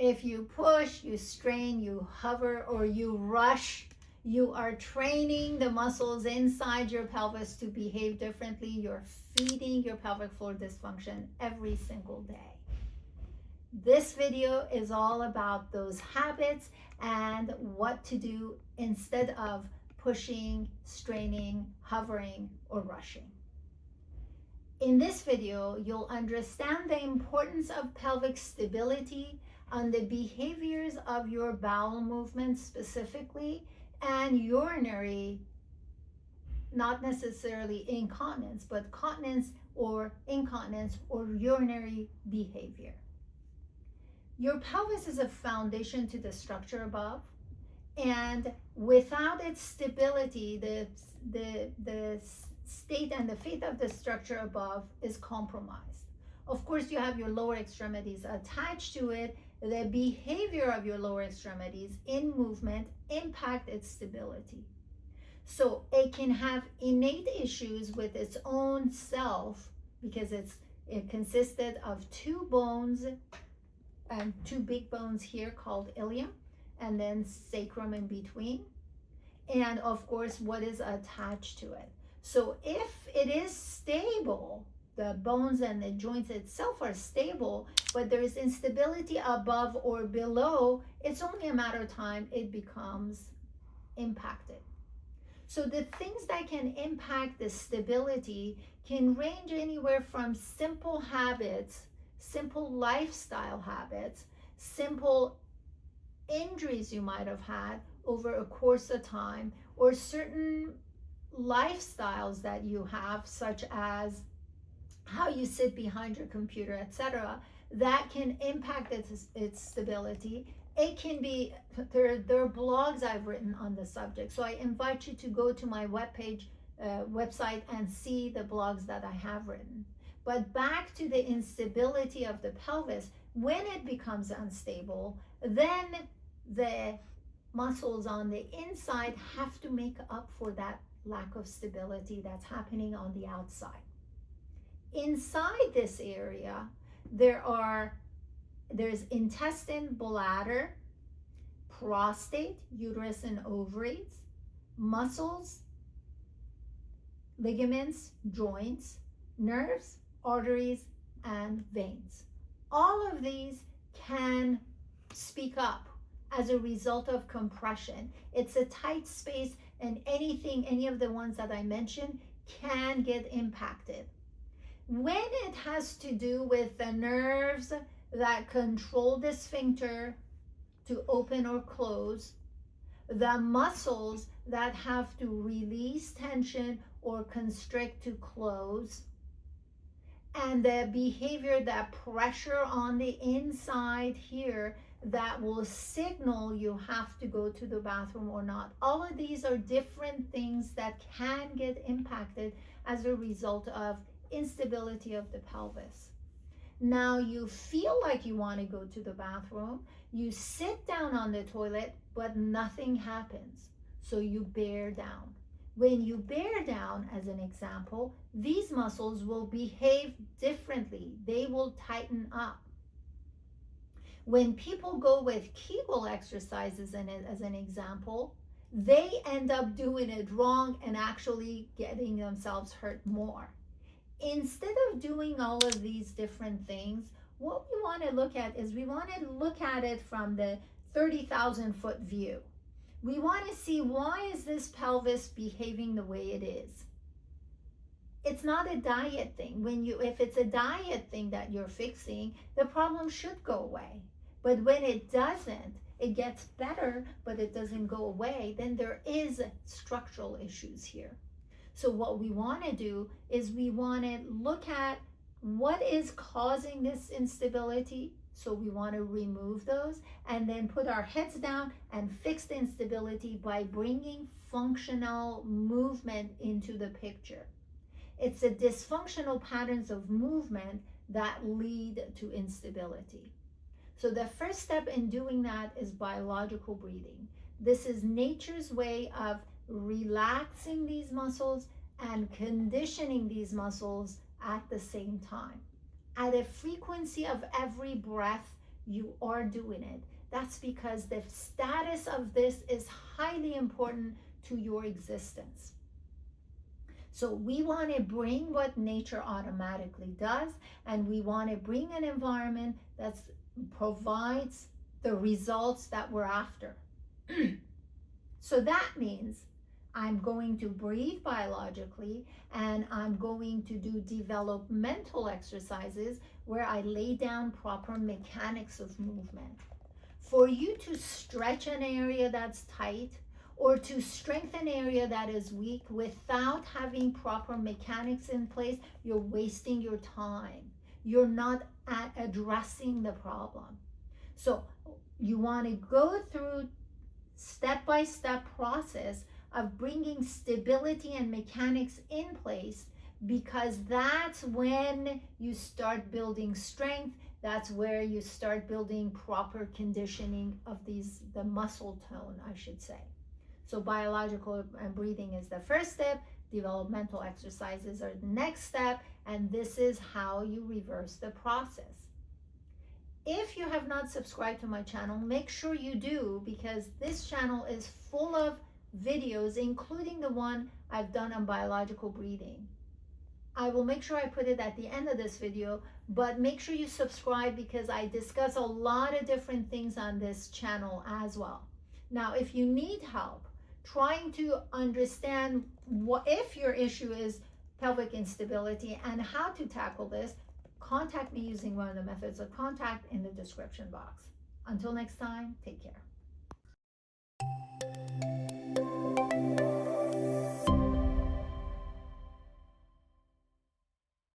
If you push, you strain, you hover, or you rush, you are training the muscles inside your pelvis to behave differently. You're feeding your pelvic floor dysfunction every single day. This video is all about those habits and what to do instead of pushing, straining, hovering, or rushing. In this video, you'll understand the importance of pelvic stability on the behaviors of your bowel movements specifically, and urinary, not necessarily incontinence, but continence or incontinence or urinary behavior. Your pelvis is a foundation to the structure above, and without its stability, the state and the faith of the structure above is compromised. Of course, you have your lower extremities attached to it. The behavior of your lower extremities in movement impact its stability. So it can have innate issues with its own self because it consisted of two bones and two big bones here called ilium, and then sacrum in between, and of course what is attached to it. So if it is stable, the bones and the joints itself are stable, but there is instability above or below, it's only a matter of time it becomes impacted. So the things that can impact the stability can range anywhere from simple habits, simple lifestyle habits, simple injuries you might have had over a course of time, or certain lifestyles that you have, such as how you sit behind your computer, etc., that can impact its stability. It can be, there are blogs I've written on the subject, so I invite you to go to my website and see the blogs that I have written. But back to the instability of the pelvis, when it becomes unstable, then the muscles on the inside have to make up for that lack of stability that's happening on the outside. Inside this area, there's intestine, bladder, prostate, uterus and ovaries, muscles, ligaments, joints, nerves, arteries, and veins. All of these can speak up as a result of compression. It's a tight space, and any of the ones that I mentioned can get impacted. When it has to do with the nerves that control the sphincter to open or close, the muscles that have to release tension or constrict to close, and the behavior, that pressure on the inside here that will signal you have to go to the bathroom or not. All of these are different things that can get impacted as a result of instability of the pelvis. Now you feel like you want to go to the bathroom, you sit down on the toilet, but nothing happens. So you bear down. When you bear down, as an example, these muscles will behave differently. They will tighten up. When people go with Kegel exercises as an example, they end up doing it wrong and actually getting themselves hurt more. Instead of doing all of these different things, what we want to look at is we want to look at it from the 30,000-foot view. We want to see, why is this pelvis behaving the way it is? It's not a diet thing. If it's a diet thing that you're fixing, the problem should go away. But when it doesn't, it gets better, but it doesn't go away, then there is structural issues here. So what we want to do is we want to look at what is causing this instability. So we want to remove those and then put our heads down and fix the instability by bringing functional movement into the picture. It's the dysfunctional patterns of movement that lead to instability. So the first step in doing that is biological breathing. This is nature's way of relaxing these muscles and conditioning these muscles at the same time. At a frequency of every breath, you are doing it. That's because the status of this is highly important to your existence. So we want to bring what nature automatically does, and we want to bring an environment that provides the results that we're after. So that means I'm going to breathe biologically, and I'm going to do developmental exercises where I lay down proper mechanics of movement. For you to stretch an area that's tight or to strengthen an area that is weak without having proper mechanics in place, you're wasting your time. You're not addressing the problem. So you want to go through step-by-step process of bringing stability and mechanics in place, because that's when you start building strength. That's where you start building proper conditioning of the muscle tone, I should say. So biological and breathing is the first step. Developmental exercises are the next step, and this is how you reverse the process. If you have not subscribed to my channel, make sure you do, because this channel is full of videos, including the one I've done on biological breathing. I will make sure I put it at the end of this video, but make sure you subscribe because I discuss a lot of different things on this channel as well. Now, if you need help trying to understand if your issue is pelvic instability and how to tackle this, contact me using one of the methods of contact in the description box. Until next time, take care.